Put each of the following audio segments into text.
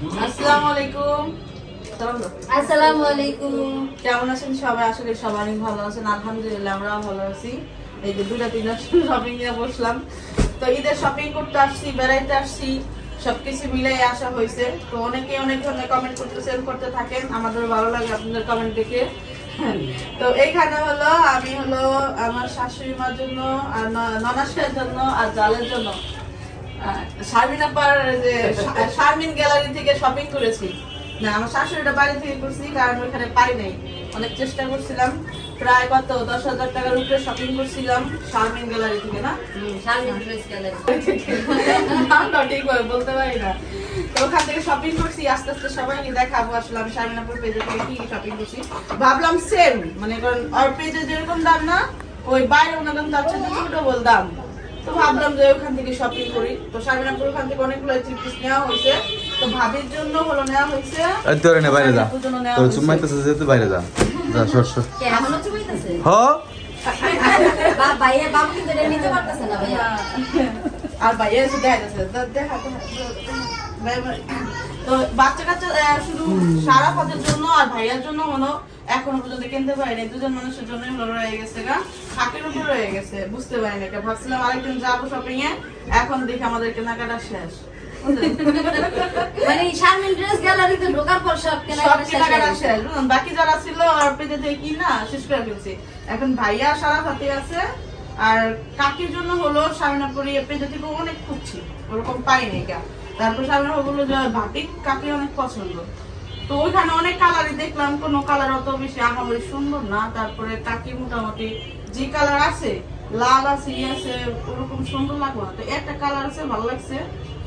আসসালামু আলাইকুম। আসসালামু আলাইকুম। কেমন আছেন সবাই? আসলে সবাই ভালো আছেন, আলহামদুলিল্লাহ আমরাও ভালো আছি। এই যে 2-3 শপিং নিয়ে বসলাম। তো ঈদের শপিং করতে আসছি, বেড়াইতে আসছি, সবকিছু মিলে আসা হয়েছে। তো অনেকে অনেক ধরনের কমেন্ট করতে থাকেন, আমাদের ভালো লাগে আপনাদের কমেন্ট দেখে। তো এইখানে আমি আমার শাশুড়ি মার জন্য আর ননাসের জন্য আর জালের জন্য শারমিন আপার যে শারমিন গ্যালারি থেকে শপিং করেছি। না, আমার শাশুড়িটা বাড়ি থেকে করছি, কারণ ওইখানে পাই নাই। অনেক চেষ্টা করছিলাম, প্রায় 10,000 টাকার উপরে শপিং করছিলাম শারমিন গ্যালারি থেকে। না, শারমিন ড্রেস গ্যালারি নামটা ঠিক করে বলতে পারি না। তো ওখান থেকে শপিং করছি, আস্তে আস্তে সবাইকে দেখাবো আসলে আমি শারমিন আপুর পেজে থেকে কি কি শপিং করছি। ভাবলাম সেম, মানে কারণ ওর পেজে যেরকম দাম না, ওই বাইরে ওনার তার সাথে ডবল দাম। তো ভাবলাম যে ওখান থেকে শপিং করি। তো শারমিন আপুর ওখান থেকে অনেকগুলো থ্রি পিস নেওয়া হয়েছে। তো ভাবির জন্য নেওয়া হয়েছে। তোরে না বাইরে যা, তোর চুমাইতেছে যেতে বাইরে যা, যা সর সর। কে এখনো চুমাইতেছে? হ ভাইয়া বাবু কিন্তু এটা নিতে পারতেছে না ভাইয়া। আর ভাইয়া এসে দেখা তো বাচ্চা কাচ্চা শুধু সারা পথের জন্য আর ভাইয়ার জন্য এখনো পর্যন্ত কিনতে পারিনি। দুজন মানুষের জন্য রয়ে গেছে গা, থাকের উপর রয়ে গেছে, বুঝতে পারিনি। ভাবছিলাম আরেকদিন যাবো শপিং এ, এখন দেখি আমাদের কেনাকাটা শেষ। মানে শারমিন ড্রেস গ্যালারিতে ঢোকার পর সব কেনাকাটা শেষ। বাকি যারা ছিল আর পেজে থেকে কিনা শেষ করে ফেলছি। এখন ভাইয়া সারা হাতে আছে। আর কাকির জন্য শারমিন আপুর পেজে থেকে অনেক খুঁজছি, ওরকম পাইনি কা। তারপর শারমিন আপু বললো যে বাটিক কাকি অনেক পছন্দ। তো ওইখানে অনেক কালারই দেখলাম, কোনো কালার অত বেশি আহামরি সুন্দর না। তারপরে কাকি মোটামুটি যে কালার আছে, লাল আছে, আছে, ওরকম সুন্দর লাগলো না। তো একটা কালার আছে ভালো লাগছে,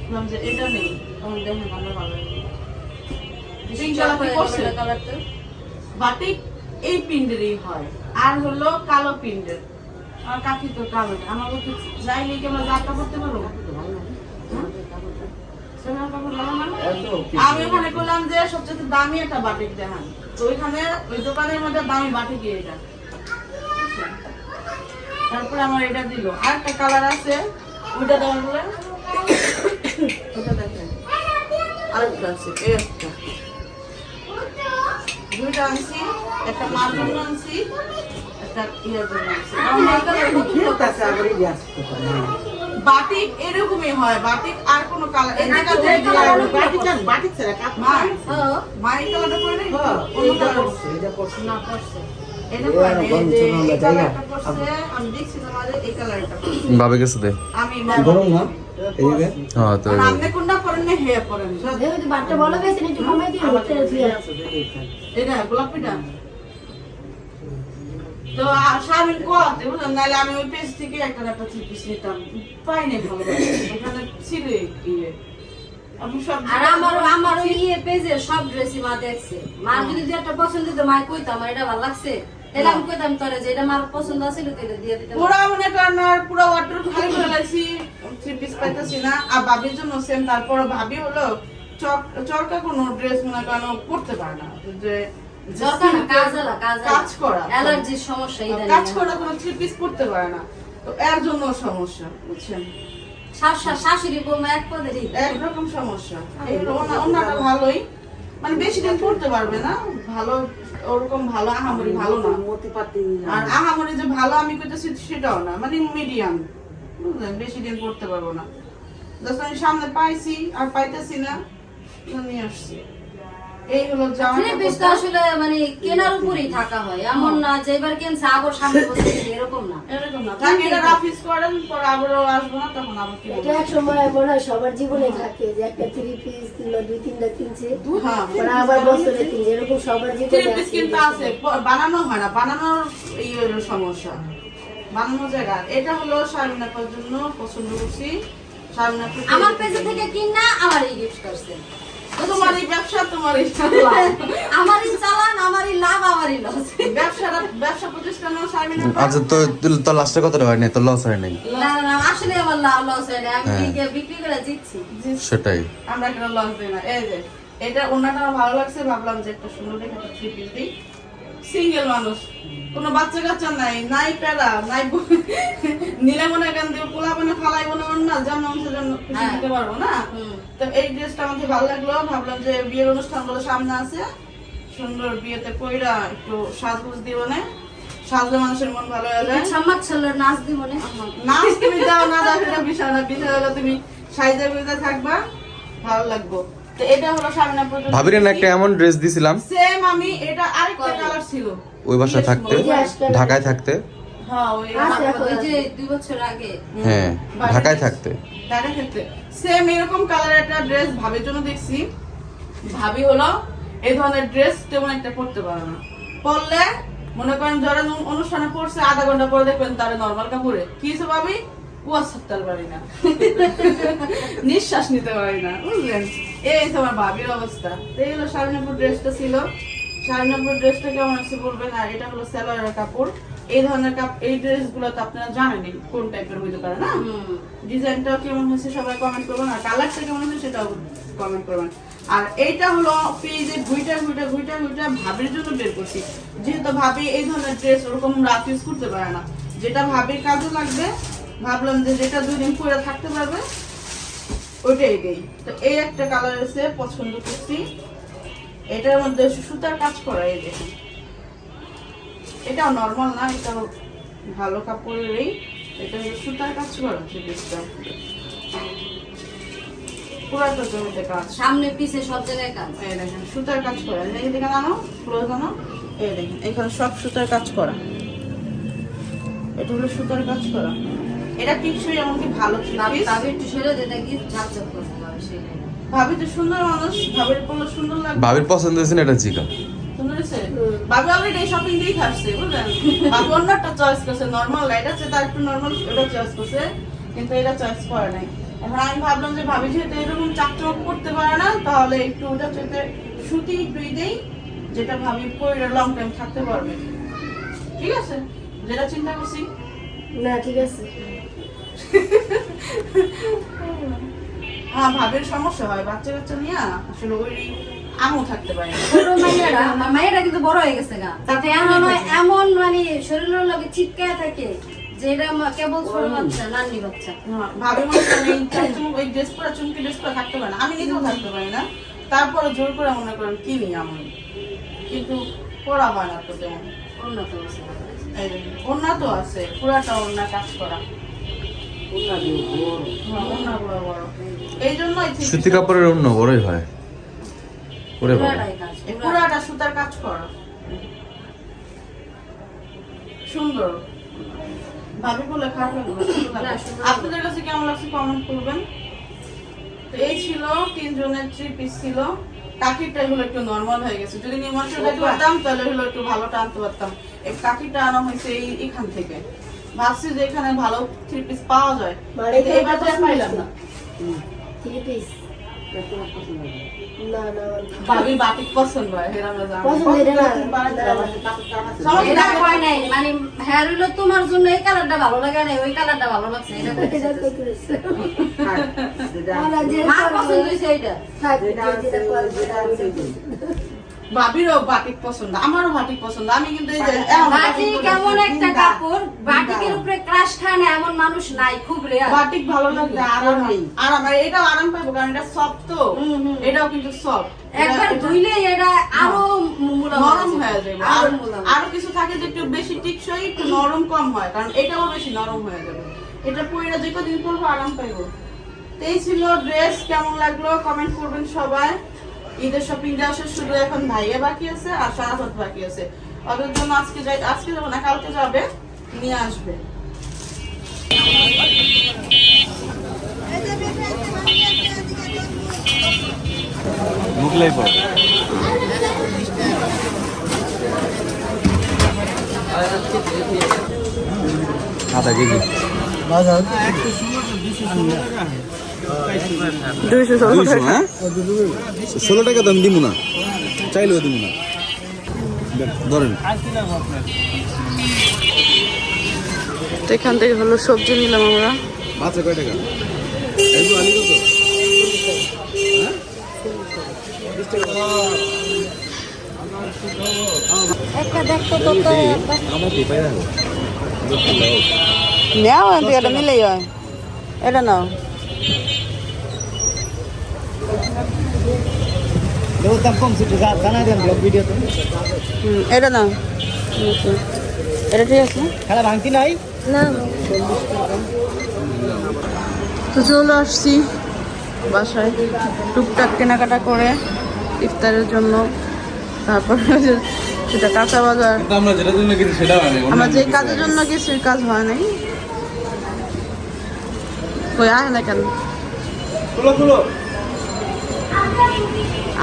বললাম যে এটা নেই, তখন দেখেন আমার ভালো লাগে। বাটিক এই পিন্ডেরই হয়, আর কালো পিন্ডের। আর কাকি তো কালো, আমার যাই নেই, আমরা যাত্রা করতে পারবো। আমি ওখানে করলাম যে সবচেয়ে দামি একটা বাটিক দেখান। তো ওইখানে ওই দোকানের মধ্যে দামি বাটিক এটা। তারপরে আমার এটা দিল, আর একটা কালার আছে, ওইটা দেওয়ার পরে ওটা দেখেন আরেকটা আছে, এই একটা। দুইটা আনছি, একটা মার জন্য আনছি, একটা ইয়ার জন্য আনছি। বাটিক এরকমই হয়, বাটিক আর কোনো কালার মাই কালারটা করে নেই, অন্য কালার করছে এটা করছে না, করছে এটা করে নেই। এই কালারটা করছে, আমি দেখছি তোমাদের এই কালারটা বাবে গেছে দে আমি গরম না এই যে হ্যাঁ তো আপনি কোনটা করেন না, হে করেন যদি বাটটা বড় বেশি একটু কমাই দিও এটা গোলাপিটা। তো শারমিন কোয়াতে বুঝলেন, নাহলে আমি ওই পেজ থেকে একটা থ্রি পিস নিতাম, পাইনি ভালো। এখানে ছিল আমি সব আর আমার ইয়ে পেজে সব ড্রেসই মা দেখছে। মা যদি যে একটা পছন্দ দিত মা কইতো আমার এটা ভালো লাগছে, তাহলে আমি কইতাম তোরে যে এটা মার পছন্দ আছিল তাহলে দিয়ে দিতাম। পুরো মনে করেন আর পুরো ওয়াটার খালি করে লাইছি, থ্রি পিস পাইতাছি না। আর ভাবির জন্য সেম। তারপর ভাবি চরকা কোনো ড্রেস মনে করেন পড়তে পারে না, যে কাজ করা অ্যালার্জির সমস্যা, কাজ করা কোনো থ্রি পিস পড়তে পারে না। তো এর জন্য সমস্যা, বুঝছেন? শাশুড়ি বৌমা এক পদেরই একরকম সমস্যা। ওনাটা ভালোই, মানে বেশি দিন পড়তে পারবে না, ভালো ওরকম ভালো আহামরি ভালো না। আর আহামরি যে ভালো আমি কইতেছি সেটাও না, মানে মিডিয়াম, বুঝলেন? বেশি দিন পড়তে পারবো না। জাস্ট আমি সামনে পাইছি আর পাইতেছি না, নিয়ে আসছি। এই জামা আসলে মানে কেনার উপরই থাকা হয়, এমন না যে এবার কেনছে আবার সামনে বসে এরকম না, এরকম না। তাকে এটা রাফিস করেন, পর আবারও আসবো না, তখন আবার কি এটা এক সময় মনে হয় সবার জীবনে থাকে যে একটা থ্রি পিস কিংবা 2-3টা কিনছে, আবার বছরে কিনছে, এরকম সবার জীবনে থ্রি পিস কিন্তু আছে, বানানো হয় না, বানানোর সমস্যা, বানানো জায়গা। এটা শারমিন আপার জন্য পছন্দ করছি। শারমিন আপা আমার পেজে থেকে কিনা আমারই গিফট করছে। তোমারই ব্যবসা, তোমারই আমারই চালান, আমারই লাভ, আমারই লস। ব্যবসা প্রতিষ্ঠান শারমিন আপা। আচ্ছা তো লাস্টে কত হয় নাই, তো লস হয় নাই? না আসলে আমার লস হয় না, আমি বিক্রি করে জিতছি। সেটাই, আমরা কেন লস দিই না। এই যে এটা ওনাটা ভালো লাগছে, ভাবলাম যে একটা সুন্দর দেখে একটা থ্রি পিস দিই। সিঙ্গেল মানুষ, কোনো বাচ্চা কাচ্চা নাই, নাই প্যারা নাই নিলে মনে করেন যে পোলা মানে ফালাই মনে করেন না, যেমন খুশি দিতে পারবো না। তো এই ড্রেসটা আমাকে ভালো লাগলো, ভাবলাম যে বিয়ের অনুষ্ঠান গুলো সামনে আছে, সুন্দর বিয়েতে কইরা একটু সাজগোজ দিব না, সাজলে মানুষের মন ভালো হয়ে যায়। সামাক ছেলে নাচ দিব না, নাচ তুমি দাও না দাও সেটা বিষয় না, বিষয় হলো তুমি সাইজে গুজে থাকবা, ভালো লাগবো। তো এটা হলো সামনে পর্যন্ত ভাবির না একটা এমন ড্রেস দিছিলাম সেম, আমি এটা আরেকটা কালার ছিল ওই বাসায় থাকতে, ঢাকায় থাকতে। হ্যাঁ ওই ওই যে 2 বছর আগে হ্যাঁ ঢাকায় থাকতে ঢাকায় থাকতে সেম এরকম কালারের একটা ড্রেস ভাবির জন্য দেখছি। ভাবি হলো এই ধরনের ড্রেস তেমন একটা পরতে পারে না, পরলে মনে করেন যারা অনুষ্ঠানে পড়ছে আধা ঘন্টা পরে দেখবেন তারা নর্মাল কাপড়ে কি হচ্ছে ভাবি কুয়াশ থাকতে পারি না, নিঃশ্বাস নিতে পারি না, বুঝলেন? এই তোমার ভাবির অবস্থা। এই হলো 90 ড্রেসটা ছিল, 90 ড্রেসটা কেমন আছে বলবেন। আর এটা হলো সালোয়ারের কাপড়। এই ধরনের এই ড্রেস গুলো তো আপনারা জানেনই কোন টাইপের হইতে পারে না, ডিজাইনটা কেমন হয়েছে সবাই কমেন্ট করবেন, আর কালারটা কেমন হয়েছে সেটাও কমেন্ট করবেন। আর এইটা হলো পেজে ঘুইটা ভাবির জন্য বের করছি, যেহেতু ভাবি এই ধরনের ড্রেস ওরকম রাত ইউজ করতে পারে না, যেটা ভাবির কাজে লাগবে ভাবলাম যে যেটা 2 দিন পরে থাকতে পারবে ওইটাই দেই। তো এই একটা কালার আছে পছন্দ করছি, এটার মধ্যে সুতার কাজ করা, এই দেখুন এটাও নরমাল না, এটাও ভালো কাপড়েরই, এটা হলো সুতার কাজ করা ড্রেসটা, পুরাটা জমিতে কাজ, সামনে পিছে সব জায়গায় কাজ। এই দেখেন সুতার কাজ করা, এই দেখেন আনো ক্লোজ আনো, এই দেখেন এখানে সব সুতার কাজ করা, এটা হলো সুতার কাজ করা। এটা টিকসই এমনকি ভালো পিস। তবে একটু সরে যেটা কি ঝাপঝাপ করতে হবে সেটাই। ভাবি তো সুন্দর মানুষ, ভাবির পরলে সুন্দর লাগবে। ভাবির পছন্দ হয়েছে না এটা চিকা সুন্দর হয়েছে। ভাবি অলরেডি এই শপিং দিয়ে আসছে বুঝলেন, ভাবি অন্যটা চয়েস করছে, নর্মাল এটা হচ্ছে তার একটু নর্মাল, এটা চয়েস করছে কিন্তু এটা চয়েস করে নাই। এখন আমি ভাবলাম যে ভাবি যেহেতু এরকম চাকচক করতে পারে না, তাহলে একটু ওটা চেতে সুতি একটু দেই, যেটা ভাবি পরে লং টাইম থাকতে পারবে। ঠিক আছে, যেটা চিন্তা করছি। না ঠিক আছে। হ্যাঁ ভাবির সমস্যা হয় বাচ্চা কাচ্চা নিয়ে, আসলে ওই আমও থাকতে পারে না। ছোট মায়েরা কিন্তু বড় হয়ে গেছে গা, তাতে এমন মানে শরীরের লগে চিপকায় থাকে যে এটা কেবল ছোট বাচ্চা, নানি বাচ্চা। ভাবি মনে করেন এই ড্রেস পরা চুমকি ড্রেস পরা থাকতে পারে না, আমি নিজেও থাকতে পারি না, তারপরে জোর করে মনে করেন কিনি আমি, কিন্তু পরা হয় না তো তেমন। উন্নত হয়েছে, ওন্না তো আছে, পুরাটা ওন্না কাজ করা, এই জন্য সুতি কাপড়ের অন্য বড়ই হয়, ওরে বাবা পুরাটাই কাজ। পুরাটা সুতার কাজ করা, সুন্দর। ভাবি বলে খারাপ লাগলো না, সুন্দর লাগলো। আপনাদের কাছে কেমন লাগছে কমেন্ট করবেন। তো এই ছিল 3 জনের 3 পিস ছিল। কাকিরটা হলো একটু নরমাল হয়ে গেছে, যদি নিমন্ত্রণ দিতে পারতাম তাহলে হলো একটু ভালোটা আনতে পারতাম। এই কাকিরটা আনা হয়েছে এইখান থেকে, ভাবছি যে এখানে ভালো 3 পিস পাওয়া যায়, কিন্তু এবার তো পাইলাম না। 3 পিস না না ভাবির বাটিক পছন্দ হয়, হেরাম না জানো পছন্দ এটা না। এটা হয় নাই, মানে হ্যাঁ হইলো তোমার জন্য এই কালারটা ভালো লাগে না, ওই কালারটা ভালো লাগছে, এটা এটা কই করেছে না যে মার পছন্দ হইছে এইটা। থাক যেটা ভাবিরও বাটিক পছন্দ, আমারও বাটিক পছন্দ। আমি কিন্তু এই যে বাটিক কেমন একটা কাপড়, বাটিকের উপরে ক্রাশ খায় না এমন মানুষ নাই, খুব রেয়ার। বাটিক ভালো লাগলে আরাম আরাম, আর এটাও আরাম পাবো কারণ এটা সফট তো, এটাও কিন্তু সফট, একবার ধুইলে এটা আরো নরম হয়ে যাবে। আর আরো মুলায়ম। আরো কিছু থাকে যে একটু বেশি টিকসই, একটু নরম কম হয়, কারণ এটাও বেশি নরম হয়ে যাবে। এটা পরে যে কদিন পরবো আরাম পাইবো। তো এই ছিল ড্রেস, কেমন লাগলো কমেন্ট করবেন সবাই। ঈদের শপিং দেওয়া শেষ, শুধু এখন ভাইয়া বাকি আছে আর সারাফত বাকি আছে, ওদের জন্য আজকে যাবো না, কালকে যাবে নিয়ে আসবে। মুগলাই পর আধা কেজি 200 হ্যাঁ 16 টাকা দাম দিব না, চাইলেও দিব না, ধরেন। এখান থেকে হলো সবজি নিলাম আমরা। মাছ কয় টাকা? আলু কত? একটা দেখতো তো আমার কি পাই না নেও এটা নিলেই হয় এটা নাও দাম কম ছিল জানাই দেন ব্লগ ভিডিওতে এটা নাও এটা ঠিক আছে খেলা ভাঙতি নাই না তো চলে আসছি বাসায় টুকটাক কেনাকাটা করে ইফতারের জন্য তারপর সেটা কাঁচা বাজার কিন্তু আমরা যেটার জন্য গেছি সেটা হয় না আমরা যে কাজের জন্য গেছি ওই কাজ হয় নাই কই আয় না কেন খুলো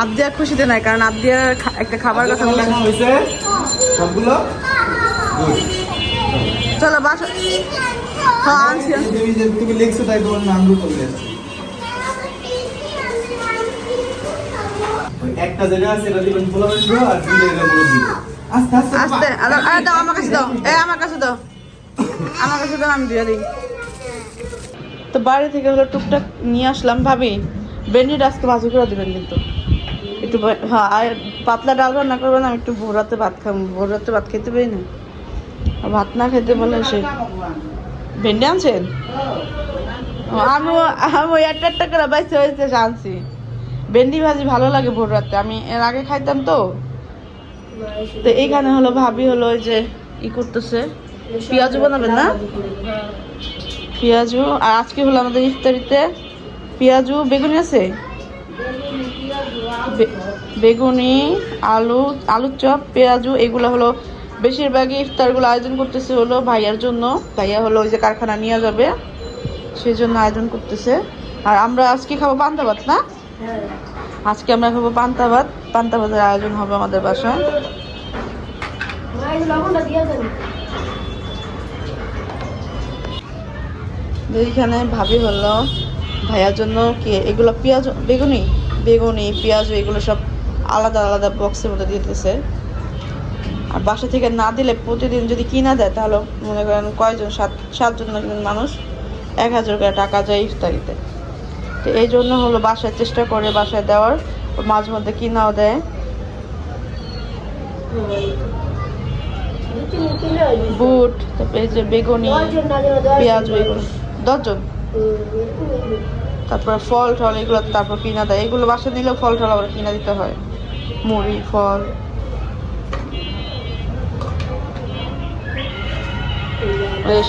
আবদিয়া খুশিতে নাই কারণ আবদিয়া একটা খাবার কথা বলছে লেখা হয়েছে সবগুলো চলো বাসা হ্যাঁ আনছি তুমি লিখছো তাই তোমার নাম চলে আসছে একটা জায়গা আছে এটা দিবেন বলা হয়েছিল আর দুই জায়গা বলে দিবেন আস্তে আস্তে আস্তে আরে দাও আমার কাছে দাও আমার কাছে দাও আমি দিয়ে দিই তো বাড়ি থেকে হলো টুকটাক নিয়ে আসলাম ভাবি ভেন্ডিটা আজকে ভাজি করে দেবেন কিন্তু একটু হ্যাঁ আর পাতলা ডাল রান্না করবেন আমি একটু ভোর রাতে ভাত খাবো ভোর রাতে ভাত খেতে পারি না আর ভাত না খেতে বলে সে ভেন্ডি আনছেন আমি একটা করে বাইসে হয়েছে আনছি ভেন্ডি ভাজি ভালো লাগে ভোর রাতে আমি এর আগে খাইতাম তো এইখানে হলো ভাবি হলো ওই যে ই করতেছে পেঁয়াজু বানাবেন না পেঁয়াজু আর আজকে হলো আমাদের ইফতারিতে পেঁয়াজু বেগুনি আছে বেগুনি আলুর চপ পেঁয়াজু এগুলো হলো বেশিরভাগই ইফতারগুলো আয়োজন করতেছে হলো ভাইয়ার জন্য ভাইয়া হলো ওই যে কারখানা নিয়ে যাবে সেই জন্য আয়োজন করতেছে আর আমরা আজকে খাবো পান্তা ভাত না আজকে আমরা খাবো পান্তা ভাতের আয়োজন হবে আমাদের বাসায় এইখানে ভাবি হলো ভাইয়ার জন্য কি এগুলো পেঁয়াজ বেগুনি পেঁয়াজ এগুলো সব আলাদা আলাদা বক্সের মধ্যে দিতেছে আর বাসা থেকে না দিলে প্রতিদিন যদি কিনা দেয় তাহলে মনে করেন কয়জন সাতজন মানুষ 1000 করে টাকা যায় ইফতারিতে তো এই জন্য হলো বাসায় চেষ্টা করে বাসায় দেওয়ার মাঝে মধ্যে কিনাও দেয় বুট তারপরে এই যে বেগুনি পেঁয়াজ এগুলো 10 জন তারপরে ফল টল এগুলো তারপর কিনা দেয় এগুলো বাসা নিলেও ফল টল আবার কিনা দিতে হয় মুড়ি ফল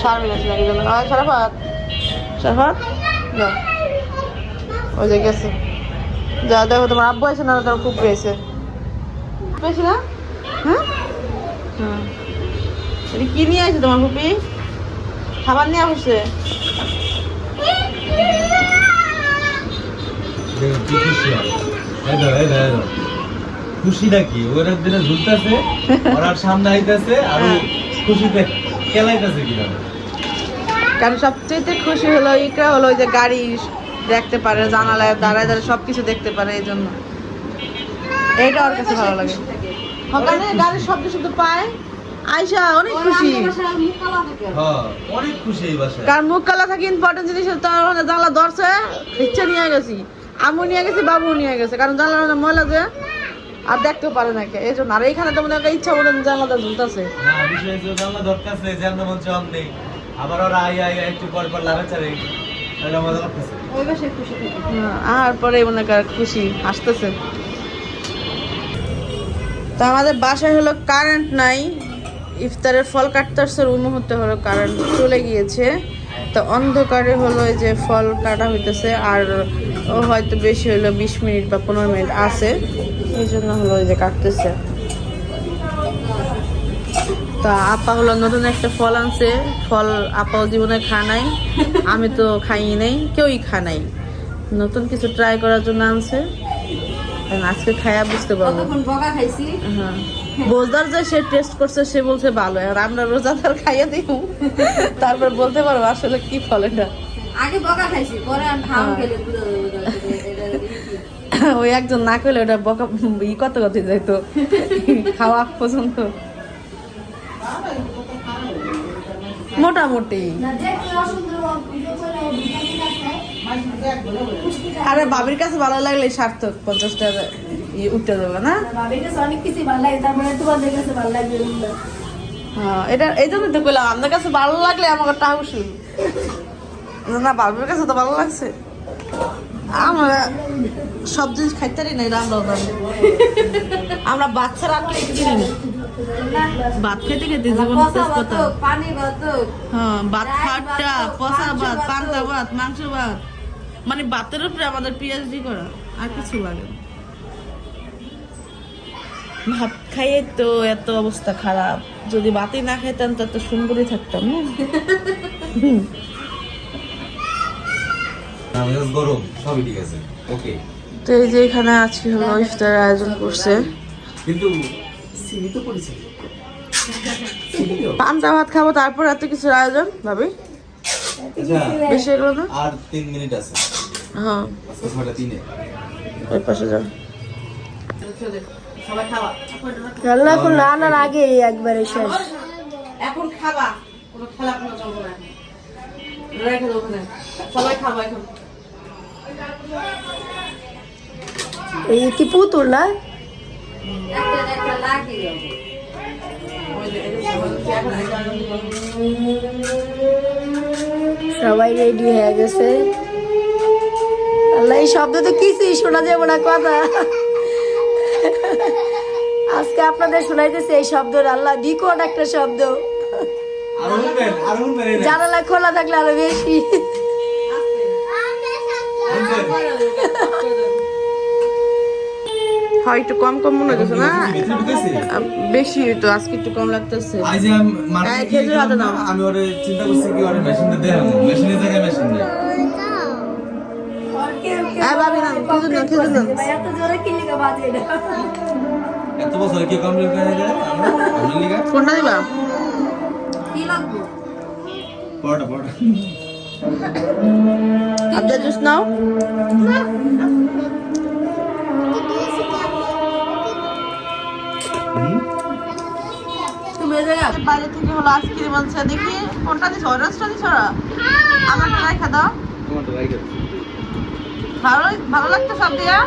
শারমিন আছে নাকি সারাফাত ওই যে গেছে যা দেখো তোমার আব্বু আছে না তোমার খুব পেয়েছে পেয়েছে না হ্যাঁ হ্যাঁ কি নিয়ে আছে তোমার ফুপি খাবার নিয়ে আসছে খুশি নাকি ওরা দিনে ঝুলতেছে ওরা সামনে আইতেছে আর খুশিতে খেলাইতেছে কিভাবে কারণ সবচেয়ে খুশি হলো ইকরা হলো ওই যে গাড়ি দেখতে পারে জানালায় দাঁড়ায় সবকিছু দেখতে পারে এই জন্য এইটা ওর কাছে ভালো লাগে ওখানে গাড়ির শব্দ শুধু পায় আয়শা অনেক খুশি অনেক খুশি এই বাসায় কারণ মুখ কালা থাকে ইম্পর্টেন্ট জিনিস জানলা ধরছে ইচ্ছা নিয়ে গেছি আমু নিয়ে গেছি বাবু নিয়ে গেছে কারণ জানলা ময়লা যে আর দেখতেও পারে না এই জন্য আর এইখানে তো মনে হয় ইচ্ছা মনে জানলাটা ঝুলতেছে না বিষয় যে জানলা দরকারছে জানলা মন চাম নেই আবার ওরা আই একটু পর লাগাচারে এটা মজা লাগতেছে ওই বাসায় খুশি থাকে আর পরে মনে কর খুশি হাসতেছে তো আমাদের বাসায় হলো কারেন্ট নাই ইফতারের ফল কাটতে আসছে ওই মুহূর্তে হলো কারেন্ট চলে গিয়েছে তো অন্ধকারে হলো এই যে ফল কাটা হইতেছে আর ও হয়তো বেশি হলো 20 মিনিট বা 15 মিনিট আছে এই জন্য হলো এই যে কাটতেছে তা আপা হলো নতুন একটা ফল আনছে ফল আপাও জীবনে খা নাই আমি তো খাই নাই কেউই খা নাই নতুন কিছু ট্রাই করার জন্য আনছে আজকে খাইয়া বুঝতে পারবো বকা খাইছি হ্যাঁ বোঝদার যে সে টেস্ট করছে সে বলছে ভালো আর আমরা রোজাদার খাইয়া দিব তারপর বলতে পারবো আসলে কি ফল এটা আগে বকা খাইছি পরে আর খাও খেলে ওই একজন না করলে ওটা বকা কত যাইতো খাওয়া পর্যন্ত মোটামুটি আরে বাবির কাছে ভালো লাগলে সার্থক 50 টাকা উঠতে দেবে না? ভাবির কাছে অনেক কিছু ভালো লাগে, তারপরে তোমাদের কাছে ভালো লাগবে না। হ্যাঁ, এটা এই জন্য তো কইলাম আপনার কাছে ভালো লাগলে আমাকে টাকা শুরু না, বাবুর কাছে তো ভালো লাগছে। আমরা সব জিনিস খাইতে পারি না, এটা আমরাও জানি। আমরা বাচ্চারা আটলে কিনি না, ভাত খেতে খেতে জীবন পচা শেষ ভাত কথা। হোক, পানি ভাত হোক, হ্যাঁ, ভাত ডাল খাট্টা, ভাত হোক, পচা মাংস ভাত, ভাত পান্তা হোক। ভাত, মাংস ভাত, মানে ভাতের উপরে আমাদের পিএইচডি করা, আর কিছু লাগে না। ভাত খাইয়ে তো এত অবস্থা খারাপ, যদি ভাতই না খাইতাম তো এত সুন্দরই থাকতাম না। গরম সবই ঠিক আছে, ওকে। তো এই যে এখানে আজকে হলো ইফতার আয়োজন করছে, কিন্তু পান্তা ভাত খাবো, তারপর এত কিছু আয়োজন ভাবি, আচ্ছা, বেশি এগুলো না। আর 3 মিনিট আছে, হ্যাঁ, আজকে 6:03 ওই পাশে যাও। সবাই খাওয়া, রান্না করলে আনার আগে একবারে শেষ। এখন খাবা, কোনো খেলা কোনো চলবে না, রেখে দাও ওখানে, সবাই খাবা এখন। এই কি পুতুল না? একটা লাগে যাবে। ওই যে এই যে এখন আয়োজন সবাই রেডি হয়ে গেছে। আল্লাহ, এই শব্দ তো কিছুই শোনা যাবে না কথা। আজকে আপনাদের শোনাইতেছে এই শব্দ, আল্লাহ বিকট একটা শব্দ। আর শুনবেন জানালা খোলা থাকলে আরো বেশি। হয় একটু কম কম মনে হচ্ছে না, বেশি তো আজকে একটু কম লাগতেছে। আজ আমি মার্কেটে হ্যাঁ, গিয়ে খেজুর হাতে দেখলাম নাও। না, আমি ওরে চিন্তা করছি কি ওরে মেশিনটা দেখাম, মেশিনের জায়গায় মেশিন নেই। ভাবি না, খেজুর নাও, খেজুর নাও। এত জোরে কিলিকা বাজে না। এত বছর কি কমপ্লিট করে যায় আমি লিগা কোনটা দিবা? কি লাগবে? পড়া আদা জুস নাও। তুমি এই জায়গা বাইরে থেকে হলো আইসক্রিম আনছে, দেখি কোনটা দিছ, অরেঞ্জটা দিছ? আমারটা রেখে দাও, তোমারটা রাইট ভালো ভালো লাগতো সব দিয়া।